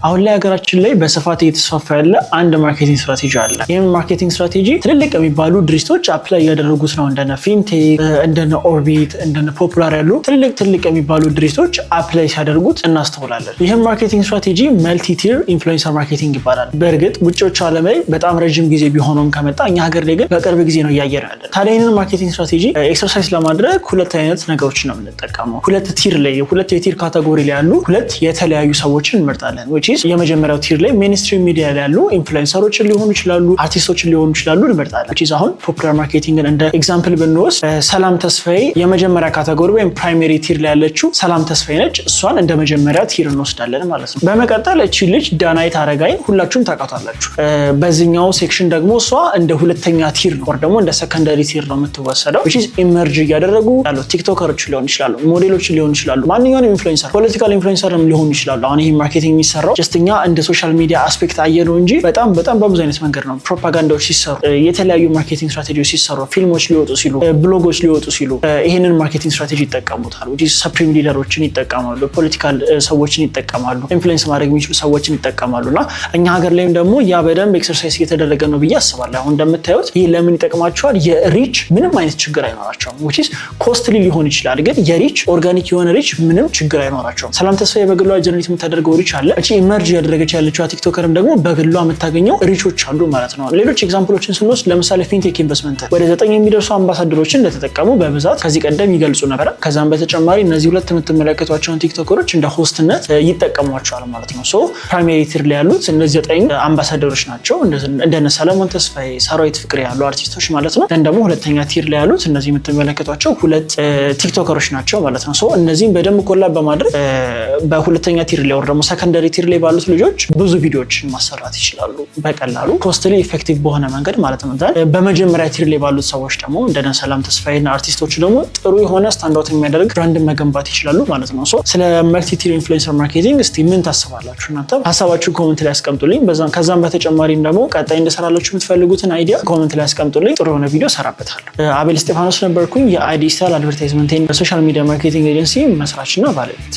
አሁን ላይ ሀገራችን ላይ በስፋት እየተስፋፋ ያለ አንድ ማርኬቲንግ ስትራቴጂ አለ። ይህም ማርኬቲንግ ስትራቴጂ ትልልቅ የሚባሉ ድርጅቶች አፕላይ ያደረጉት ነው። እንደነ ፊንቴክ፣ እንደነ ኦርቢት፣ እንደነ ፖፑላር ያሉ ትልልቅ የሚባሉ ድርጅቶች አፕላይ ሲያደርጉት እናስተውላለን። ይህም ማርኬቲንግ ስትራቴጂ መልቲ ቲር ኢንፍሉዌንሰር ማርኬቲንግ ይባላል። በእርግጥ ውጪዎቹ ዓለም ላይ በጣም ረጅም ጊዜ ቢሆነውም ከመጣ እኛ ሀገር ላይ ግን በቅርብ ጊዜ ነው እያየን ያለን። ታዲያ ይህንን ማርኬቲንግ ስትራቴጂ ኤክሰርሳይዝ ለማድረግ ሁለት አይነት ነገሮች ነው የምንጠቀመው። ሁለት የቲር ካቴጎሪ ላይ ያሉ ሁለት የተለያዩ ሰዎችን እንመርጣለን። የመጀመሪያው ቲር ላይ ሜንስትሪም ሚዲያ ላይ ያሉ ኢንፍሉዌንሰሮችን ሊሆኑ ይችላሉ፣ አርቲስቶችን ሊሆኑ ይችላሉ እንመርጣለን። አሁን ፖፑላር ማርኬቲንግን እንደ ኤግዛምፕል ብንወስድ ሰላም ተስፋዬ የመጀመሪያ ካቴጎሪ ወይም ፕራይሜሪ ቲር ላይ ያለችው ሰላም ተስፋዬ ነች። እሷን እንደ መጀመሪያ ቲር እንወስዳለን ማለት ነው። በመቀጠል እቺ ልጅ ዳናይት አረጋይን ሁላችሁም ታውቃታላችሁ። በዚህኛው ሴክሽን ደግሞ እሷ እንደ ሁለተኛ ቲር ነው፣ ደግሞ እንደ ሰከንደሪ ቲር ነው የምትወሰደው። ኢመርጅ እያደረጉ ያሉ ቲክቶከሮች ሊሆኑ ይችላሉ፣ ሞዴሎች ሊሆኑ ይችላሉ፣ ማንኛውንም ኢንፍሉዌንሰር ፖለቲካል ኢንፍሉዌንሰርም ሊሆኑ ይችላሉ። አሁን ይሄ ማርኬቲንግ የሚሰራው ጀስትኛ እንደ ሶሻል ሚዲያ አስፔክት አየነው እንጂ በጣም በብዙ አይነት መንገድ ነው። ፕሮፓጋንዳዎች ሲሰሩ፣ የተለያዩ ማርኬቲንግ ስትራቴጂዎች ሲሰሩ፣ ፊልሞች ሊወጡ ሲሉ፣ ብሎጎች ሊወጡ ሲሉ ይሄንን ማርኬቲንግ ስትራቴጂ ይጠቀሙታል። ሰፕሪም ሊደሮችን ይጠቀማሉ፣ ፖለቲካል ሰዎችን ይጠቀማሉ፣ ኢንፍሉዌንስ ማድረግ የሚችሉ ሰዎችን ይጠቀማሉና እኛ ሀገር ላይም ደግሞ ያ በደንብ ኤክሰርሳይዝ እየተደረገ ነው ብዬ አስባለሁ። አሁን እንደምታዩት ይህ ለምን ይጠቅማቸዋል? የሪች ምንም አይነት ችግር አይኖራቸውም። ኮስትሊ ሊሆን ይችላል፣ ግን የሪች ኦርጋኒክ የሆነ ሪች ምንም ችግር አይኖራቸውም። ሰላም ተስፋዬ በግሏ ጀነሬት የምታደርገው ሪች አለ። እቺ ኢመርጅ ያደረገች ያለችው ቲክቶከርም ደግሞ በግሏ የምታገኘው ሪቾች አሉ ማለት ነው። ሌሎች ኤግዛምፕሎችን ስንወስድ ለምሳሌ ፊንቴክ ኢንቨስትመንት ወደ 9 የሚደርሱ አምባሳደሮችን እንደተጠቀሙ በብዛት ከዚህ ቀደም ይገልጹ ነበር። ከዛም በተጨማሪ እነዚህ ሁለት የምትመለከቷቸውን ቲክቶከሮች እንደ ሆስትነት ይጠቀሟቸዋል ማለት ነው። ፕራይሜሪ ቲር ላይ ያሉት እነዚህ 9 አምባሳደሮች ናቸው። እንደነ ሰለሞን ተስፋዬ፣ ሰራዊት ፍቅሬ ያሉ አርቲስቶች ማለት ነው። ደግሞ ሁለተኛ ቲር ላይ ያሉት እነዚህ የምትመለከቷቸው ሁለት ቲክቶከሮች ናቸው ማለት ነው። እነዚህም በደንብ ኮላብ በማድረግ በሁለተኛ ቲር ላይ ወር ደግሞ ሰከንደሪ ቲር ላይ ባሉት ልጆች ብዙ ቪዲዮዎችን ማሰራት ይችላሉ በቀላሉ ኮስትሊ ኢፌክቲቭ በሆነ መንገድ ማለት ነው። በመጀመሪያ ቲር ላይ ባሉት ሰዎች ደግሞ እንደነ ሰላም ተስፋዬና አርቲስቶች ደግሞ ጥሩ የሆነ ስታንዳውት የሚያደርግ ብራንድን መገንባት ይችላሉ ማለት ነው። ስለ መልቲ ቲር ኢንፍሉዌንሰር ማርኬቲንግ እስቲ ምን ታስባላችሁ? እናንተ ሀሳባችሁን ኮመንት ላይ አስቀምጡልኝ። ከዛም በተጨማሪም ደግሞ ቀጣይ እንደሰራላችሁ የምትፈልጉትን አይዲያ ኮመንት ላይ አስቀምጡልኝ። ጥሩ የሆነ ቪዲዮ ሰራበታለሁ። አቤል እስጢፋኖስ ነበርኩኝ፣ የአይዲስታይል አድቨርታይዝመንት በሶሻል ሚዲያ ማርኬቲንግ ኤጀንሲ መስራችና ባለቤት።